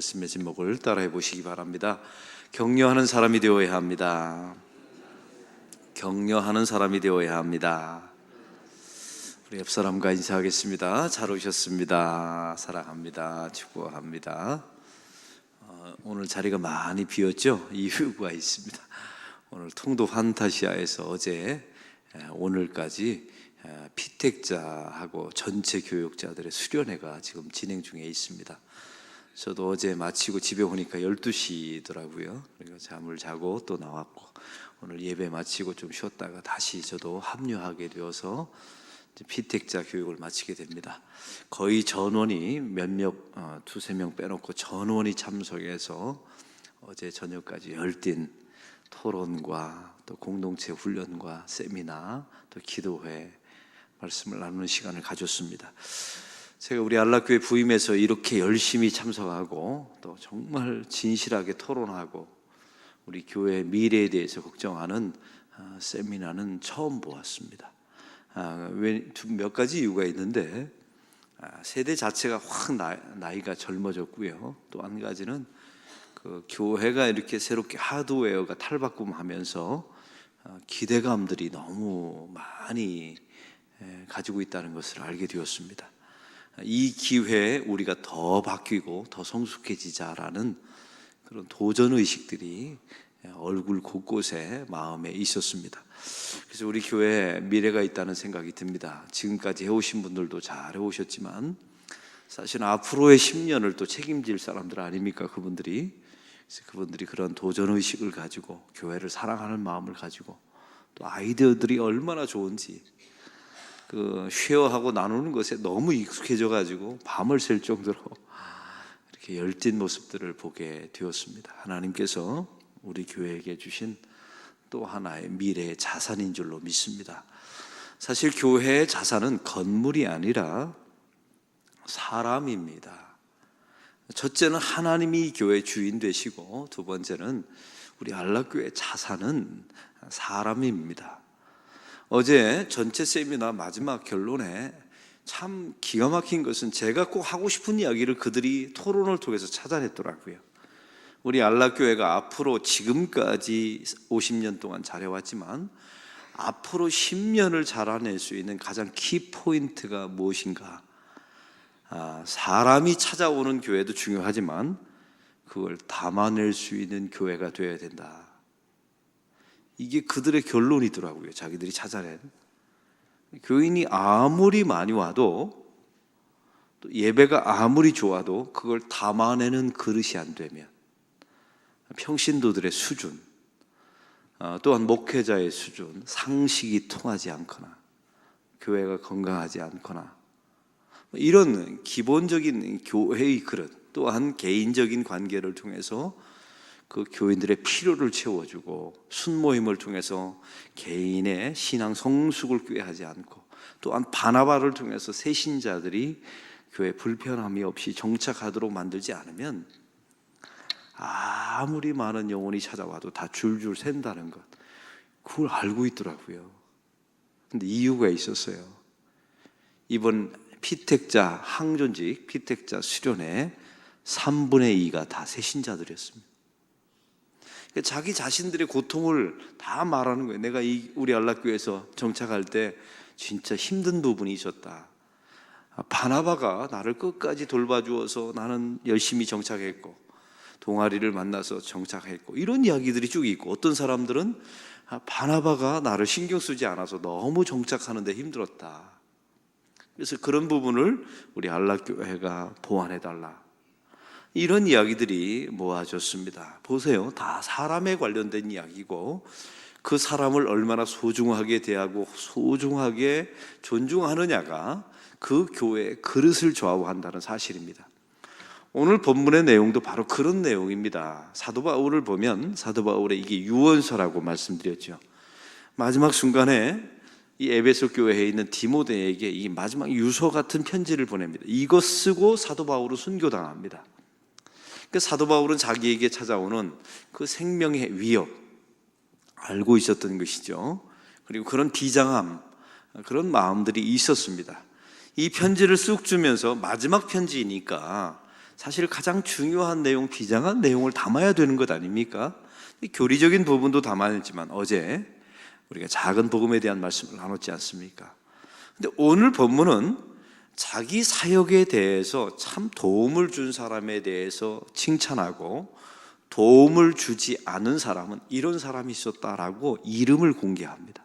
말씀의 제목을 따라해 보시기 바랍니다. 격려하는 사람이 되어야 합니다. 격려하는 사람이 되어야 합니다. 우리 옆 사람과 인사하겠습니다. 잘 오셨습니다. 사랑합니다. 축복합니다. 오늘 자리가 많이 비었죠? 이유가 있습니다. 오늘 통도 판타시아에서 어제 오늘까지 피택자하고 전체 교육자들의 수련회가 지금 진행 중에 있습니다. 저도 어제 마치고 집에 오니까 12시더라고요. 그리고 잠을 자고 또 나왔고, 오늘 예배 마치고 좀 쉬었다가 다시 저도 합류하게 되어서 피택자 교육을 마치게 됩니다. 거의 전원이 두세 명 빼놓고 전원이 참석해서 어제 저녁까지 열띤 토론과 또 공동체 훈련과 세미나 또 기도회 말씀을 나누는 시간을 가졌습니다. 제가 우리 안락교회 부임해서 이렇게 열심히 참석하고 또 정말 진실하게 토론하고 우리 교회의 미래에 대해서 걱정하는 세미나는 처음 보았습니다. 몇 가지 이유가 있는데, 세대 자체가 확 나이가 젊어졌고요. 또 한 가지는 그 교회가 이렇게 새롭게 하드웨어가 탈바꿈하면서 기대감들이 너무 많이 가지고 있다는 것을 알게 되었습니다. 이 기회에 우리가 더 바뀌고 더 성숙해지자라는 그런 도전의식들이 얼굴 곳곳에 마음에 있었습니다. 그래서 우리 교회에 미래가 있다는 생각이 듭니다. 지금까지 해오신 분들도 잘 해오셨지만 사실 앞으로의 10년을 또 책임질 사람들 아닙니까? 그분들이. 그래서 그분들이 그런 도전의식을 가지고 교회를 사랑하는 마음을 가지고 또 아이디어들이 얼마나 좋은지 그 쉐어하고 나누는 것에 너무 익숙해져 가지고 밤을 샐 정도로 이렇게 열띤 모습들을 보게 되었습니다. 하나님께서 우리 교회에게 주신 또 하나의 미래의 자산인 줄로 믿습니다. 사실 교회의 자산은 건물이 아니라 사람입니다. 첫째는 하나님이 교회 주인 되시고, 두 번째는 우리 안락교회의 자산은 사람입니다. 어제 전체 세미나 마지막 결론에 참 기가 막힌 것은 제가 꼭 하고 싶은 이야기를 그들이 토론을 통해서 찾아냈더라고요. 우리 안락교회가 앞으로 지금까지 50년 동안 잘해왔지만 앞으로 10년을 잘해낼 수 있는 가장 키포인트가 무엇인가? 사람이 찾아오는 교회도 중요하지만 그걸 담아낼 수 있는 교회가 되어야 된다. 이게 그들의 결론이더라고요. 자기들이 찾아낸. 교인이 아무리 많이 와도 또 예배가 아무리 좋아도 그걸 담아내는 그릇이 안 되면, 평신도들의 수준, 또한 목회자의 수준, 상식이 통하지 않거나 교회가 건강하지 않거나 이런 기본적인 교회의 그릇, 또한 개인적인 관계를 통해서 그 교인들의 필요를 채워주고 순모임을 통해서 개인의 신앙 성숙을 꾀하지 않고, 또한 바나바를 통해서 새신자들이 교회 불편함이 없이 정착하도록 만들지 않으면 아무리 많은 영혼이 찾아와도 다 줄줄 샌다는 것, 그걸 알고 있더라고요. 근데 이유가 있었어요. 이번 피택자 항존직 피택자 수련회 3분의 2가 다 새신자들이었습니다. 자기 자신들의 고통을 다 말하는 거예요. 내가 우리 안락교회에서 정착할 때 진짜 힘든 부분이 있었다. 바나바가 나를 끝까지 돌봐주어서 나는 열심히 정착했고, 동아리를 만나서 정착했고, 이런 이야기들이 쭉 있고, 어떤 사람들은 바나바가 나를 신경 쓰지 않아서 너무 정착하는데 힘들었다. 그래서 그런 부분을 우리 안락교회가 보완해달라. 이런 이야기들이 모아졌습니다. 보세요. 다 사람에 관련된 이야기고, 그 사람을 얼마나 소중하게 대하고 소중하게 존중하느냐가 그 교회의 그릇을 좌우한다는 사실입니다. 오늘 본문의 내용도 바로 그런 내용입니다. 사도 바울을 보면 사도 바울의 이게 유언서라고 말씀드렸죠. 마지막 순간에 이 에베소 교회에 있는 디모데에게 이 마지막 유서 같은 편지를 보냅니다. 이것 쓰고 사도 바울은 순교당합니다. 사도 바울은 자기에게 찾아오는 그 생명의 위협 알고 있었던 것이죠. 그리고 그런 비장함, 그런 마음들이 있었습니다. 이 편지를 쑥 주면서 마지막 편지이니까 사실 가장 중요한 내용, 비장한 내용을 담아야 되는 것 아닙니까? 교리적인 부분도 담아냈지만 어제 우리가 작은 복음에 대한 말씀을 나눴지 않습니까? 근데 오늘 본문은 자기 사역에 대해서 참 도움을 준 사람에 대해서 칭찬하고, 도움을 주지 않은 사람은 이런 사람이 있었다라고 이름을 공개합니다.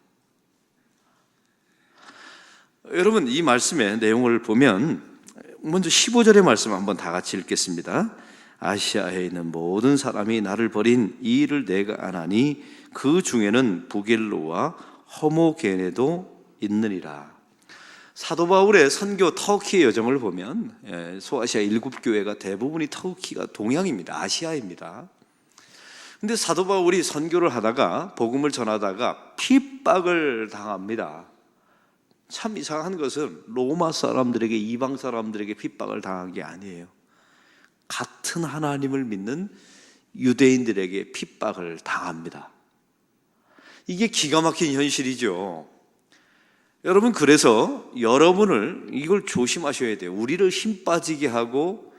여러분, 이 말씀의 내용을 보면 먼저 15절의 말씀 한번 다 같이 읽겠습니다. 아시아에 있는 모든 사람이 나를 버린 이 일을 내가 안하니 그 중에는 부겔로와 허모게네도 있느니라. 사도 바울의 선교 터키의 여정을 보면 소아시아 7교회가 대부분이 터키가 동양입니다. 아시아입니다. 근데 사도 바울이 선교를 하다가, 복음을 전하다가 핍박을 당합니다. 참 이상한 것은 로마 사람들에게, 이방 사람들에게 핍박을 당한 게 아니에요. 같은 하나님을 믿는 유대인들에게 핍박을 당합니다. 이게 기가 막힌 현실이죠. 여러분, 그래서 여러분을 이걸 조심하셔야 돼요. 우리를 힘 빠지게 하고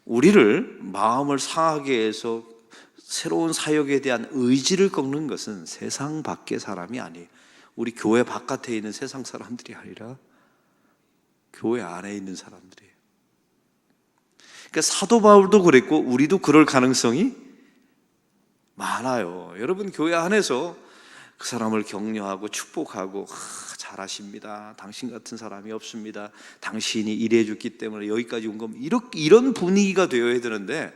우리를 마음을 상하게 해서 새로운 사역에 대한 의지를 꺾는 것은 세상 밖의 사람이 아니에요. 우리 교회 바깥에 있는 세상 사람들이 아니라 교회 안에 있는 사람들이에요. 그러니까 사도 바울도 그랬고 우리도 그럴 가능성이 많아요. 여러분, 교회 안에서 그 사람을 격려하고 축복하고, 잘하십니다, 당신 같은 사람이 없습니다, 당신이 일해 줬기 때문에 여기까지 온 겁니다, 이런 분위기가 되어야 되는데,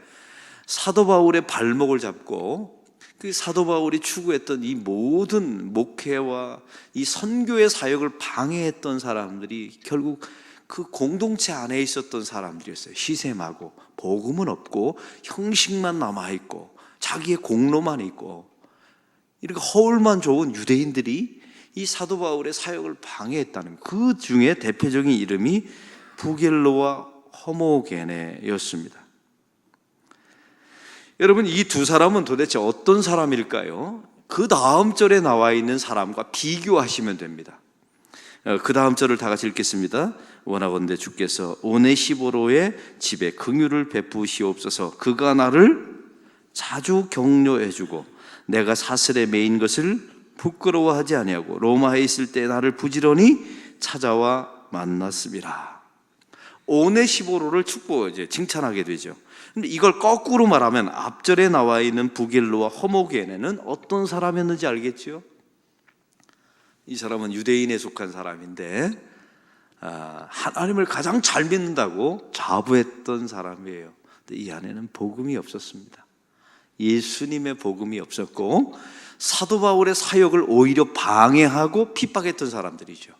사도 바울의 발목을 잡고 그 사도 바울이 추구했던 이 모든 목회와 이 선교의 사역을 방해했던 사람들이 결국 그 공동체 안에 있었던 사람들이었어요. 시샘하고 복음은 없고 형식만 남아있고 자기의 공로만 있고 이렇게 허울만 좋은 유대인들이 이 사도 바울의 사역을 방해했다는, 그 중에 대표적인 이름이 부겔로와 허모게네였습니다. 여러분, 이 두 사람은 도대체 어떤 사람일까요? 그 다음 절에 나와 있는 사람과 비교하시면 됩니다. 그 다음 절을 다 같이 읽겠습니다. 원하건대 주께서 오네시보로의 집에 긍휼을 베푸시옵소서. 그가 나를 자주 격려해주고 내가 사슬에 매인 것을 부끄러워하지 아니하고 로마에 있을 때 나를 부지런히 찾아와 만났습니다. 오네시보로를 칭찬하게 되죠. 근데 이걸 거꾸로 말하면 앞절에 나와 있는 부겔로와 허모게네는 어떤 사람이었는지 알겠죠? 이 사람은 유대인에 속한 사람인데 하나님을 가장 잘 믿는다고 자부했던 사람이에요. 근데 이 안에는 복음이 없었습니다. 예수님의 복음이 없었고 사도 바울의 사역을 오히려 방해하고 핍박했던 사람들이죠.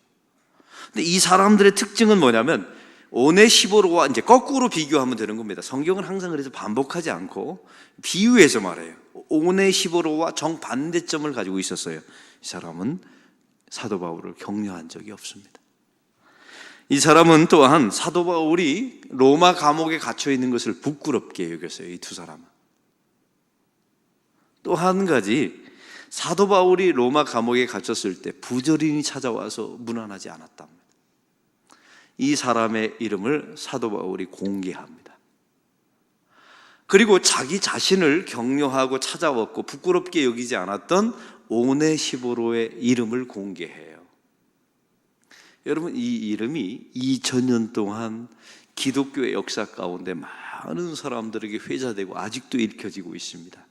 근데 이 사람들의 특징은 뭐냐면, 오네시보로와 이제 거꾸로 비교하면 되는 겁니다. 성경은 항상 그래서 반복하지 않고 비유해서 말해요. 오네시보로와 정반대점을 가지고 있었어요. 이 사람은 사도 바울을 격려한 적이 없습니다. 이 사람은 또한 사도 바울이 로마 감옥에 갇혀 있는 것을 부끄럽게 여겼어요. 이 두 사람은. 또 한 가지, 사도 바울이 로마 감옥에 갇혔을 때 부조린이 찾아와서 문안하지 않았답니다. 이 사람의 이름을 사도 바울이 공개합니다. 그리고 자기 자신을 격려하고 찾아왔고 부끄럽게 여기지 않았던 오네시보로의 이름을 공개해요. 여러분, 이 이름이 2000년 동안 기독교의 역사 가운데 많은 사람들에게 회자되고 아직도 읽혀지고 있습니다.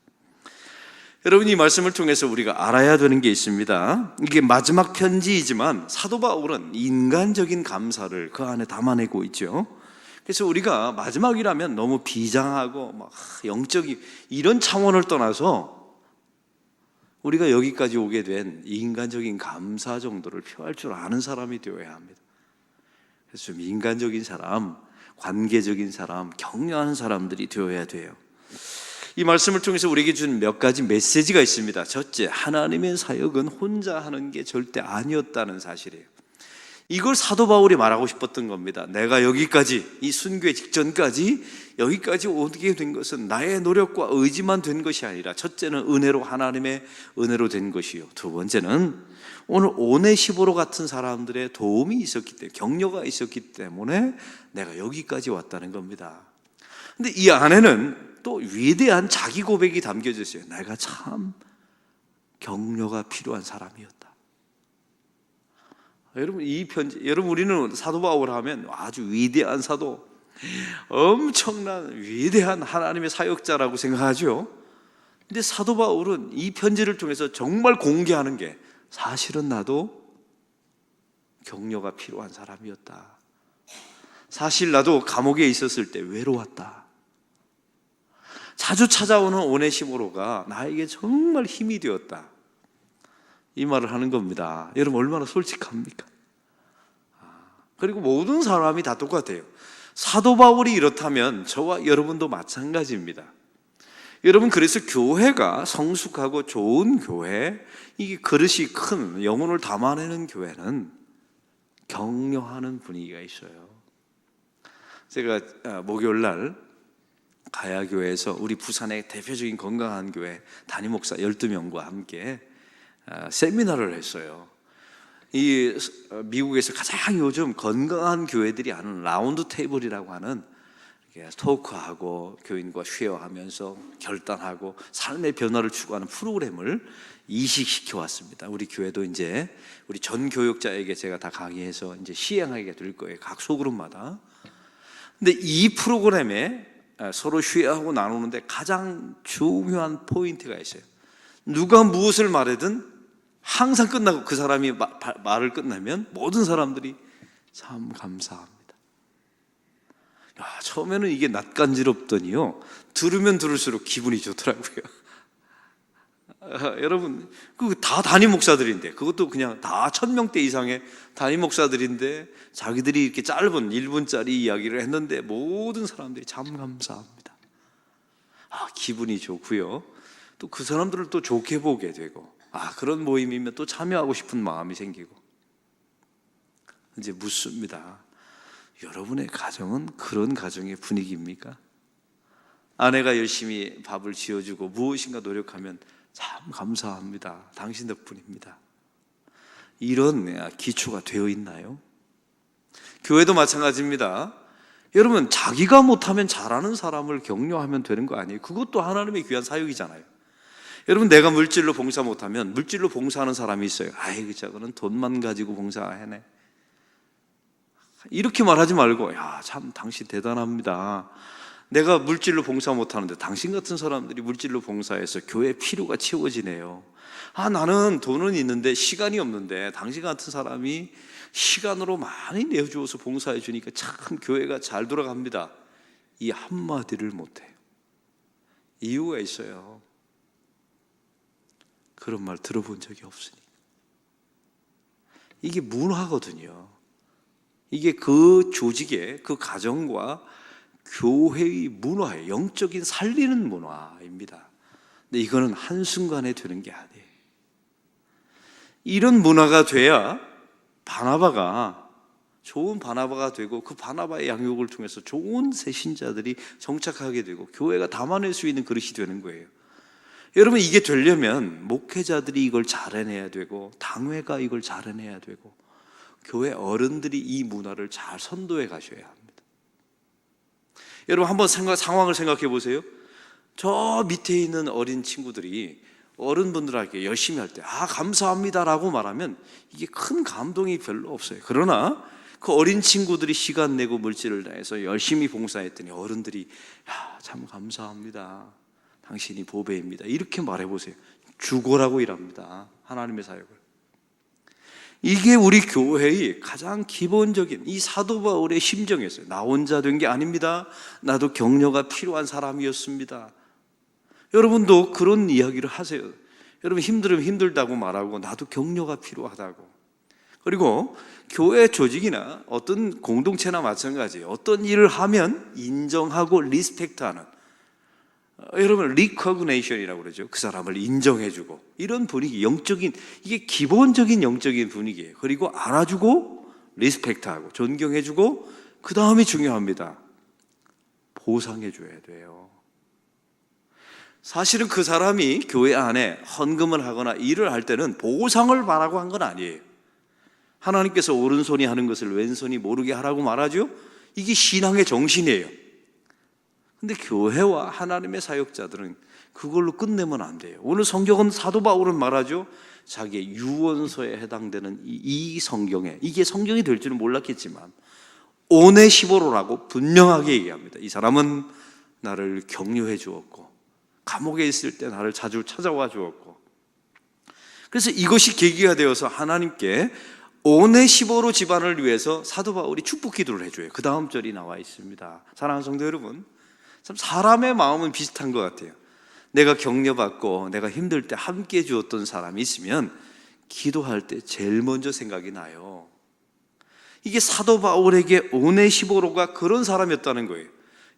여러분, 이 말씀을 통해서 우리가 알아야 되는 게 있습니다. 이게 마지막 편지이지만 사도 바울은 인간적인 감사를 그 안에 담아내고 있죠. 그래서 우리가 마지막이라면 너무 비장하고 막 영적인 이런 차원을 떠나서 우리가 여기까지 오게 된 인간적인 감사 정도를 표할 줄 아는 사람이 되어야 합니다. 그래서 좀 인간적인 사람, 관계적인 사람, 격려하는 사람들이 되어야 돼요. 이 말씀을 통해서 우리에게 준 몇 가지 메시지가 있습니다. 첫째, 하나님의 사역은 혼자 하는 게 절대 아니었다는 사실이에요. 이걸 사도 바울이 말하고 싶었던 겁니다. 내가 여기까지, 이 순교의 직전까지 여기까지 오게 된 것은 나의 노력과 의지만 된 것이 아니라, 첫째는 은혜로, 하나님의 은혜로 된 것이요, 두 번째는 오늘 오네시보로 같은 사람들의 도움이 있었기 때문에, 격려가 있었기 때문에 내가 여기까지 왔다는 겁니다. 근데 이 안에는 또 위대한 자기 고백이 담겨져 있어요. 내가 참 격려가 필요한 사람이었다. 여러분, 이 편지, 여러분, 우리는 사도 바울 하면 아주 위대한 사도, 엄청난 위대한 하나님의 사역자라고 생각하죠. 근데 사도 바울은 이 편지를 통해서 정말 공개하는 게, 사실은 나도 격려가 필요한 사람이었다. 사실 나도 감옥에 있었을 때 외로웠다. 자주 찾아오는 오네시모로가 나에게 정말 힘이 되었다. 이 말을 하는 겁니다. 여러분, 얼마나 솔직합니까? 그리고 모든 사람이 다 똑같아요. 사도 바울이 이렇다면 저와 여러분도 마찬가지입니다. 여러분, 그래서 교회가 성숙하고 좋은 교회, 이게 그릇이 큰 영혼을 담아내는 교회는 격려하는 분위기가 있어요. 제가 목요일 날 가야교회에서 우리 부산의 대표적인 건강한 교회 담임 목사 12명과 함께 세미나를 했어요. 이 미국에서 가장 요즘 건강한 교회들이 하는 라운드 테이블이라고 하는, 토크하고 교인과 쉐어하면서 결단하고 삶의 변화를 추구하는 프로그램을 이식시켜 왔습니다. 우리 교회도 이제 우리 전 교육자에게 제가 다 강의해서 이제 시행하게 될 거예요. 각 소그룹마다. 근데 이 프로그램에 서로 쉐어하고 나누는데 가장 중요한 포인트가 있어요. 누가 무엇을 말하든 항상 끝나고, 그 사람이 말을 끝나면 모든 사람들이 참 감사합니다. 처음에는 이게 낯간지럽더니요, 들으면 들을수록 기분이 좋더라고요. 여러분, 그 다 담임 목사들인데, 그것도 그냥 다 1000명대 이상의 담임 목사들인데 자기들이 이렇게 짧은 1분짜리 이야기를 했는데 모든 사람들이 참 감사합니다. 기분이 좋고요. 또 그 사람들을 또 좋게 보게 되고, 그런 모임이면 또 참여하고 싶은 마음이 생기고. 이제 묻습니다. 여러분의 가정은 그런 가정의 분위기입니까? 아내가 열심히 밥을 지어주고 무엇인가 노력하면 참 감사합니다. 당신 덕분입니다. 이런 기초가 되어 있나요? 교회도 마찬가지입니다. 여러분, 자기가 못하면 잘하는 사람을 격려하면 되는 거 아니에요? 그것도 하나님의 귀한 사역이잖아요. 여러분, 내가 물질로 봉사 못하면 물질로 봉사하는 사람이 있어요. 아이고, 저거는 돈만 가지고 봉사하네. 이렇게 말하지 말고, 참 당신 대단합니다. 내가 물질로 봉사 못하는데 당신 같은 사람들이 물질로 봉사해서 교회 필요가 채워지네요. 나는 돈은 있는데 시간이 없는데 당신 같은 사람이 시간으로 많이 내어주어서 봉사해 주니까 참 교회가 잘 돌아갑니다. 이 한마디를 못해요. 이유가 있어요. 그런 말 들어본 적이 없으니까. 이게 문화거든요. 이게 그 조직의, 그 가정과 교회의 문화예요. 영적인 살리는 문화입니다. 근데 이거는 한순간에 되는 게 아니에요. 이런 문화가 돼야 바나바가 좋은 바나바가 되고, 그 바나바의 양육을 통해서 좋은 새신자들이 정착하게 되고 교회가 담아낼 수 있는 그릇이 되는 거예요. 여러분, 이게 되려면 목회자들이 이걸 잘 해내야 되고, 당회가 이걸 잘 해내야 되고, 교회 어른들이 이 문화를 잘 선도해 가셔야 합니다. 여러분, 한번 상황을 생각해 보세요. 저 밑에 있는 어린 친구들이 어른분들에게 열심히 할 때 감사합니다라고 말하면 이게 큰 감동이 별로 없어요. 그러나 그 어린 친구들이 시간 내고 물질을 다해서 열심히 봉사했더니 어른들이 참 감사합니다. 당신이 보배입니다. 이렇게 말해보세요. 죽어라고 일합니다. 하나님의 사역을. 이게 우리 교회의 가장 기본적인 이 사도 바울의 심정이었어요. 나 혼자 된 게 아닙니다. 나도 격려가 필요한 사람이었습니다. 여러분도 그런 이야기를 하세요. 여러분, 힘들으면 힘들다고 말하고 나도 격려가 필요하다고. 그리고 교회 조직이나 어떤 공동체나 마찬가지예요. 어떤 일을 하면 인정하고 리스펙트하는, 여러분 리코그네이션이라고 그러죠. 그 사람을 인정해주고, 이런 분위기, 영적인, 이게 기본적인 영적인 분위기예요. 그리고 알아주고 리스펙트하고 존경해주고, 그 다음이 중요합니다. 보상해줘야 돼요. 사실은 그 사람이 교회 안에 헌금을 하거나 일을 할 때는 보상을 바라고 한 건 아니에요. 하나님께서 오른손이 하는 것을 왼손이 모르게 하라고 말하죠. 이게 신앙의 정신이에요. 근데 교회와 하나님의 사역자들은 그걸로 끝내면 안 돼요. 오늘 성경은 사도 바울은 말하죠. 자기의 유언서에 해당되는 이 성경에, 이게 성경이 될 줄은 몰랐겠지만 오네시보로라고 분명하게 얘기합니다. 이 사람은 나를 격려해 주었고 감옥에 있을 때 나를 자주 찾아와 주었고, 그래서 이것이 계기가 되어서 하나님께 오네시보로 집안을 위해서 사도 바울이 축복 기도를 해줘요. 그 다음 절이 나와 있습니다. 사랑하는 성도 여러분, 참 사람의 마음은 비슷한 것 같아요. 내가 격려받고 내가 힘들 때 함께 해주었던 사람이 있으면 기도할 때 제일 먼저 생각이 나요. 이게 사도 바울에게 오네시보로가 그런 사람이었다는 거예요.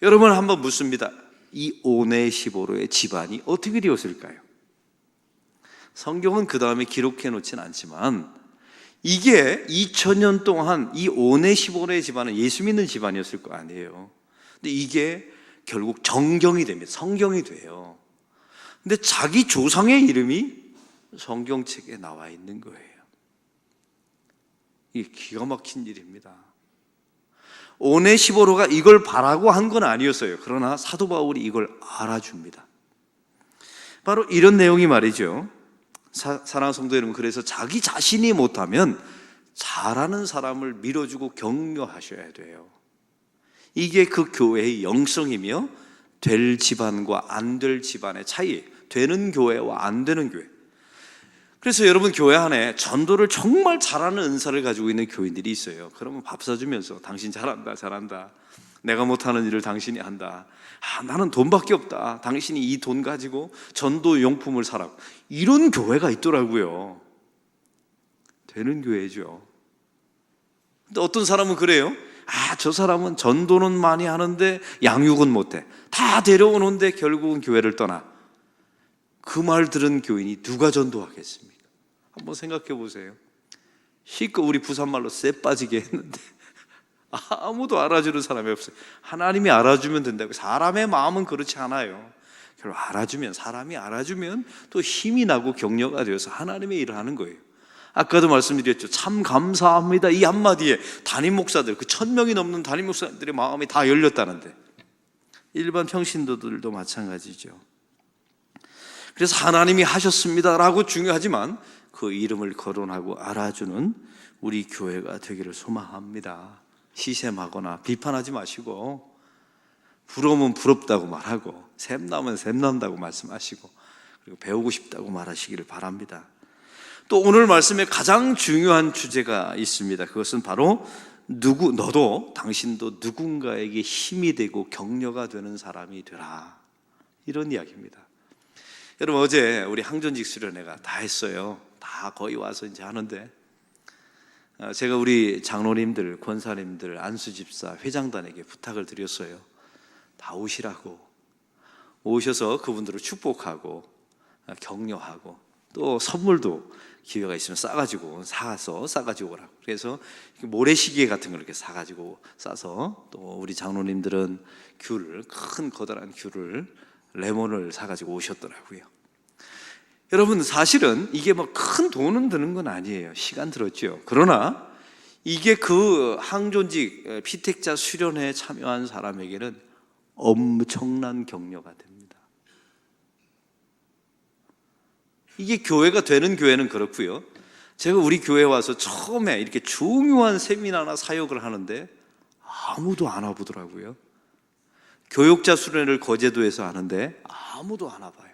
여러분 한번 묻습니다. 이 오네시보로의 집안이 어떻게 되었을까요? 성경은 그 다음에 기록해 놓진 않지만 이게 2000년 동안 이 오네시보로의 집안은 예수 믿는 집안이었을 거 아니에요. 근데 이게 결국 정경이 됩니다. 성경이 돼요. 근데 자기 조상의 이름이 성경책에 나와 있는 거예요. 이게 기가 막힌 일입니다. 오네시보로가 이걸 바라고 한 건 아니었어요. 그러나 사도 바울이 이걸 알아줍니다. 바로 이런 내용이 말이죠. 사랑하는 성도 여러분, 그래서 자기 자신이 못하면 잘하는 사람을 밀어주고 격려하셔야 돼요. 이게 그 교회의 영성이며 될 집안과 안 될 집안의 차이, 되는 교회와 안 되는 교회. 그래서 여러분 교회 안에 전도를 정말 잘하는 은사를 가지고 있는 교인들이 있어요. 그러면 밥 사주면서 당신 잘한다 잘한다, 내가 못하는 일을 당신이 한다, 나는 돈밖에 없다, 당신이 이 돈 가지고 전도 용품을 사라고, 이런 교회가 있더라고요. 되는 교회죠. 근데 어떤 사람은 그래요. 저 사람은 전도는 많이 하는데 양육은 못해, 다 데려오는데 결국은 교회를 떠나. 그 말 들은 교인이 누가 전도하겠습니까? 한번 생각해 보세요. 실컷 우리 부산말로 쎄 빠지게 했는데 아무도 알아주는 사람이 없어요. 하나님이 알아주면 된다고. 사람의 마음은 그렇지 않아요. 결국 알아주면, 사람이 알아주면 또 힘이 나고 격려가 되어서 하나님의 일을 하는 거예요. 아까도 말씀드렸죠. 참 감사합니다, 이 한마디에 담임 목사들, 그 1000명이 넘는 담임 목사들의 마음이 다 열렸다는데, 일반 평신도들도 마찬가지죠. 그래서 하나님이 하셨습니다라고 중요하지만 그 이름을 거론하고 알아주는 우리 교회가 되기를 소망합니다. 시샘하거나 비판하지 마시고, 부러우면 부럽다고 말하고, 샘나면 샘난다고 말씀하시고, 그리고 배우고 싶다고 말하시기를 바랍니다. 또 오늘 말씀에 가장 중요한 주제가 있습니다. 그것은 바로 너도, 당신도 누군가에게 힘이 되고 격려가 되는 사람이 되라, 이런 이야기입니다. 여러분, 어제 우리 항전직 수련회가 다 했어요. 다 거의 와서 이제 하는데, 제가 우리 장로님들, 권사님들, 안수집사, 회장단에게 부탁을 드렸어요. 다 오시라고. 오셔서 그분들을 축복하고 격려하고, 또 선물도 기회가 있으면 싸가지고 오라고. 그래서 모래시계 같은 걸 이렇게 싸서, 또 우리 장로님들은 큰 거대한 귤을, 레몬을 사가지고 오셨더라고요. 여러분, 사실은 이게 뭐 큰 돈은 드는 건 아니에요. 시간 들었죠. 그러나 이게 그 항존직 피택자 수련회에 참여한 사람에게는 엄청난 격려가 됩니다. 이게 교회가 되는 교회는 그렇고요. 제가 우리 교회에 와서 처음에 이렇게 중요한 세미나나 사역을 하는데 아무도 안 와보더라고요. 교육자 수련회를 거제도에서 하는데 아무도 안 와봐요.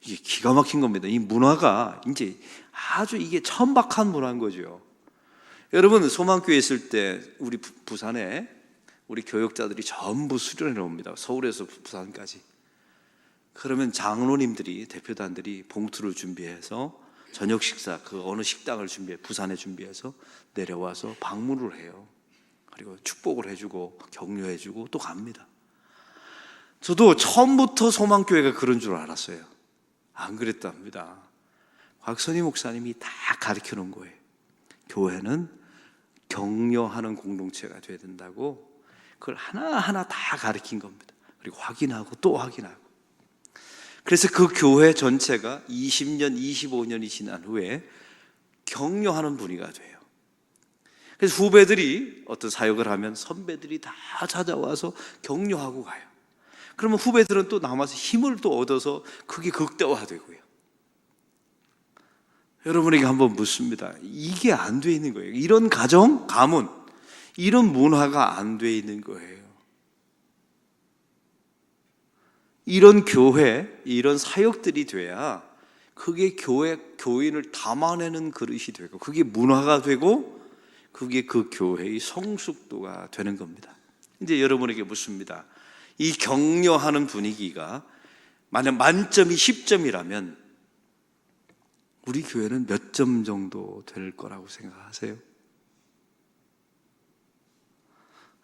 이게 기가 막힌 겁니다. 이 문화가 이제 아주 이게 천박한 문화인 거죠. 여러분, 소망교회 있을 때 우리 부산에 우리 교육자들이 전부 수련회를 옵니다. 서울에서 부산까지. 그러면 장로님들이, 대표단들이 봉투를 준비해서 저녁 식사, 그 어느 식당을 부산에 준비해서 내려와서 방문을 해요. 그리고 축복을 해주고 격려해주고 또 갑니다. 저도 처음부터 소망교회가 그런 줄 알았어요. 안 그랬답니다. 곽선희 목사님이 다 가르쳐 놓은 거예요. 교회는 격려하는 공동체가 돼야 된다고, 그걸 하나하나 다 가르친 겁니다. 그리고 확인하고 또 확인하고. 그래서 그 교회 전체가 20년, 25년이 지난 후에 격려하는 분위기가 돼요. 그래서 후배들이 어떤 사역을 하면 선배들이 다 찾아와서 격려하고 가요. 그러면 후배들은 또 남아서 힘을 또 얻어서 그게 극대화되고요. 여러분에게 한번 묻습니다. 이게 안 돼 있는 거예요. 이런 가정, 가문, 이런 문화가 안 돼 있는 거예요. 이런 교회, 이런 사역들이 돼야 그게 교인을 담아내는 그릇이 되고, 그게 문화가 되고, 그게 그 교회의 성숙도가 되는 겁니다. 이제 여러분에게 묻습니다. 이 격려하는 분위기가 만약 만점이 10점이라면 우리 교회는 몇 점 정도 될 거라고 생각하세요?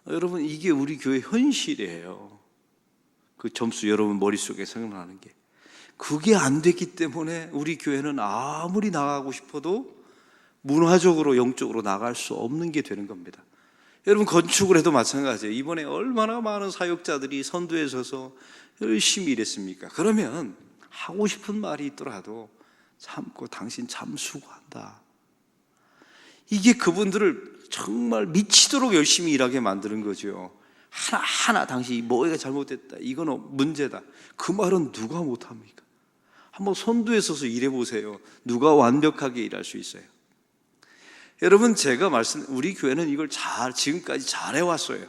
여러분, 이게 우리 교회 현실이에요. 그 점수 여러분 머릿속에 생각나는 게, 그게 안 됐기 때문에 우리 교회는 아무리 나가고 싶어도 문화적으로 영적으로 나갈 수 없는 게 되는 겁니다. 여러분, 건축을 해도 마찬가지예요. 이번에 얼마나 많은 사역자들이 선두에 서서 열심히 일했습니까? 그러면 하고 싶은 말이 있더라도 참고 당신 참 수고한다. 이게 그분들을 정말 미치도록 열심히 일하게 만드는 거죠. 하나하나 당신 뭐가 잘못됐다, 이건 문제다, 그 말은 누가 못합니까? 한번 선두에 서서 일해보세요. 누가 완벽하게 일할 수 있어요? 여러분, 제가 우리 교회는 이걸 지금까지 잘해왔어요.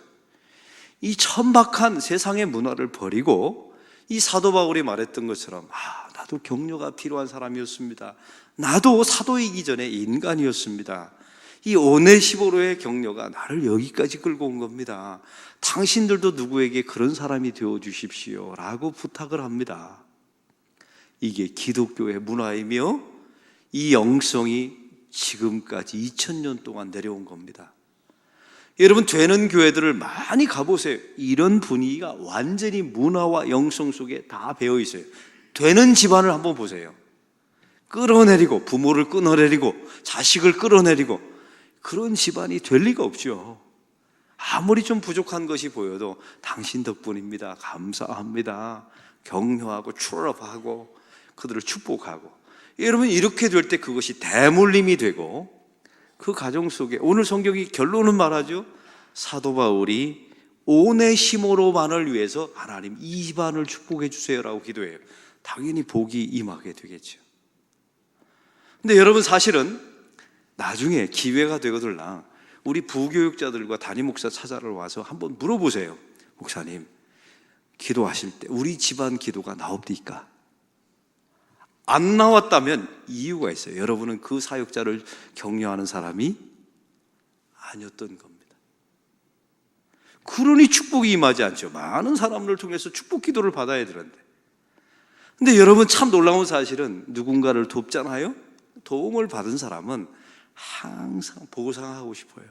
이 천박한 세상의 문화를 버리고, 이 사도 바울이 말했던 것처럼, 나도 격려가 필요한 사람이었습니다. 나도 사도이기 전에 인간이었습니다. 이 오네시모로의 격려가 나를 여기까지 끌고 온 겁니다. 당신들도 누구에게 그런 사람이 되어 주십시오 라고 부탁을 합니다. 이게 기독교의 문화이며 이 영성이 지금까지 2000년 동안 내려온 겁니다. 여러분, 되는 교회들을 많이 가보세요. 이런 분위기가 완전히 문화와 영성 속에 다 배어 있어요. 되는 집안을 한번 보세요. 끌어내리고, 부모를 끌어내리고, 자식을 끌어내리고, 그런 집안이 될 리가 없죠. 아무리 좀 부족한 것이 보여도 당신 덕분입니다, 감사합니다, 격려하고 추러하고 그들을 축복하고, 여러분, 이렇게 될 때 그것이 대물림이 되고, 그 가정 속에 오늘 성경이 결론은 말하죠. 사도 바울이 오네시모로만을 위해서 하나님 이 집안을 축복해 주세요라고 기도해요. 당연히 복이 임하게 되겠죠. 근데 여러분, 사실은 나중에 기회가 되거들랑 우리 부교육자들과 담임 목사 찾아러 와서 한번 물어보세요. 목사님, 기도하실 때 우리 집안 기도가 나옵니까? 안 나왔다면 이유가 있어요. 여러분은 그 사역자를 격려하는 사람이 아니었던 겁니다. 그러니 축복이 임하지 않죠. 많은 사람을 통해서 축복 기도를 받아야 되는데. 근데 여러분, 참 놀라운 사실은 누군가를 돕잖아요. 도움을 받은 사람은 항상 보상하고 싶어요.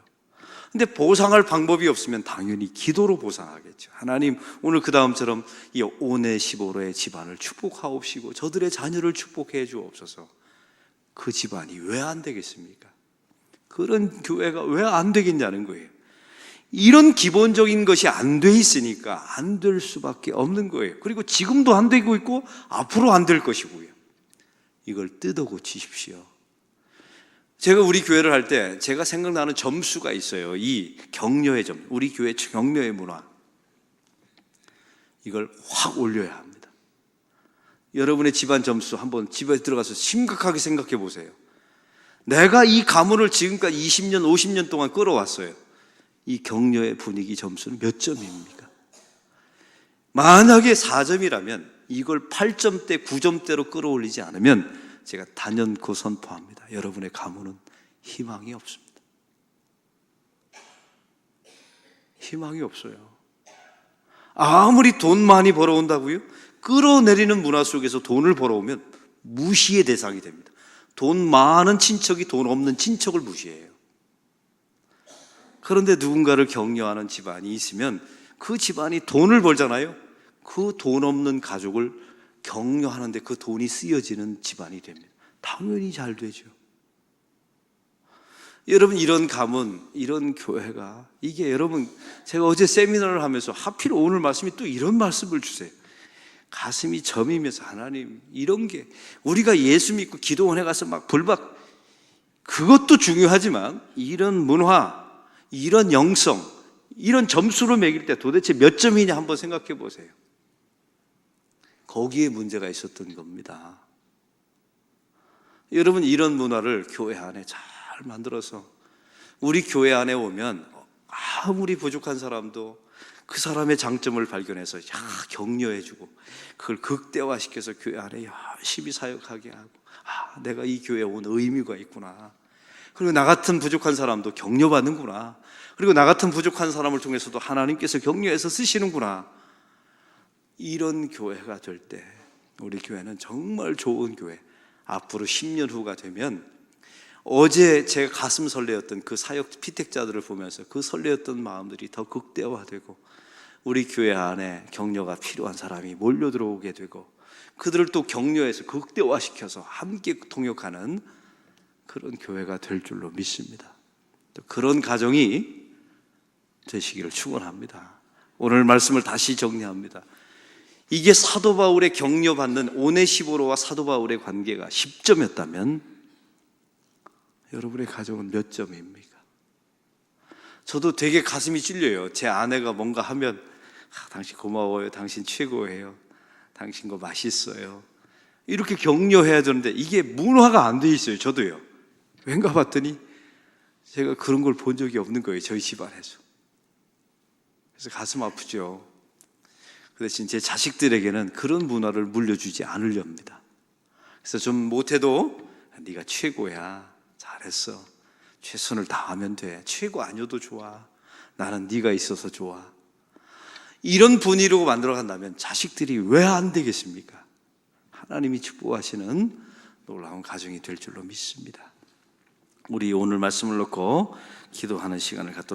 근데 보상할 방법이 없으면 당연히 기도로 보상하겠죠. 하나님, 오늘 그 다음처럼 이 오네시모로의 집안을 축복하옵시고 저들의 자녀를 축복해 주옵소서. 그 집안이 왜 안 되겠습니까? 그런 교회가 왜 안 되겠냐는 거예요. 이런 기본적인 것이 안 돼 있으니까 안 될 수밖에 없는 거예요. 그리고 지금도 안 되고 있고 앞으로 안 될 것이고요. 이걸 뜯어 고치십시오. 제가 우리 교회를 할 때 제가 생각나는 점수가 있어요. 이 격려의 점, 우리 교회 격려의 문화, 이걸 확 올려야 합니다. 여러분의 집안 점수 한번 집에 들어가서 심각하게 생각해 보세요. 내가 이 가문을 지금까지 20년, 50년 동안 끌어왔어요. 이 격려의 분위기 점수는 몇 점입니까? 만약에 4점이라면 이걸 8점대, 9점대로 끌어올리지 않으면 제가 단연코 선포합니다. 여러분의 가문은 희망이 없습니다. 희망이 없어요. 아무리 돈 많이 벌어온다고요? 끌어내리는 문화 속에서 돈을 벌어오면 무시의 대상이 됩니다. 돈 많은 친척이 돈 없는 친척을 무시해요. 그런데 누군가를 격려하는 집안이 있으면 그 집안이 돈을 벌잖아요. 그 돈 없는 가족을 격려하는데 그 돈이 쓰여지는 집안이 됩니다. 당연히 잘 되죠. 여러분, 이런 가문, 이런 교회가, 이게 여러분, 제가 어제 세미나를 하면서 하필 오늘 말씀이 또 이런 말씀을 주세요. 가슴이 저미면서, 하나님, 이런 게 우리가 예수 믿고 기도원에 가서 막 불박, 그것도 중요하지만 이런 문화, 이런 영성, 이런 점수로 매길 때 도대체 몇 점이냐 한번 생각해 보세요. 거기에 문제가 있었던 겁니다. 여러분, 이런 문화를 교회 안에 잘 만들어서 우리 교회 안에 오면 아무리 부족한 사람도 그 사람의 장점을 발견해서 격려해주고 그걸 극대화시켜서 교회 안에 열심히 사역하게 하고, 내가 이 교회에 온 의미가 있구나. 그리고 나 같은 부족한 사람도 격려받는구나. 그리고 나 같은 부족한 사람을 통해서도 하나님께서 격려해서 쓰시는구나. 이런 교회가 될 때 우리 교회는 정말 좋은 교회. 앞으로 10년 후가 되면 어제 제가 가슴 설레었던 그 사역 피택자들을 보면서 그 설레었던 마음들이 더 극대화되고, 우리 교회 안에 격려가 필요한 사람이 몰려 들어오게 되고, 그들을 또 격려해서 극대화시켜서 함께 동역하는 그런 교회가 될 줄로 믿습니다. 또 그런 가정이 되시기를 축원합니다. 오늘 말씀을 다시 정리합니다. 이게 사도 바울의 격려받는 오네시보로와 사도 바울의 관계가 10점이었다면 여러분의 가정은 몇 점입니까? 저도 되게 가슴이 찔려요. 제 아내가 뭔가 하면 당신 고마워요, 당신 최고예요, 당신 거 맛있어요, 이렇게 격려해야 되는데 이게 문화가 안 돼 있어요. 저도요. 왠가 봤더니 제가 그런 걸 본 적이 없는 거예요, 저희 집안에서. 그래서 가슴 아프죠. 그 대신 제 자식들에게는 그런 문화를 물려주지 않으려 합니다. 그래서 좀 못해도 네가 최고야, 잘했어, 최선을 다하면 돼, 최고 아니어도 좋아, 나는 네가 있어서 좋아, 이런 분위기로 만들어 간다면 자식들이 왜 안 되겠습니까? 하나님이 축복하시는 놀라운 가정이 될 줄로 믿습니다. 우리 오늘 말씀을 놓고 기도하는 시간을 갖도록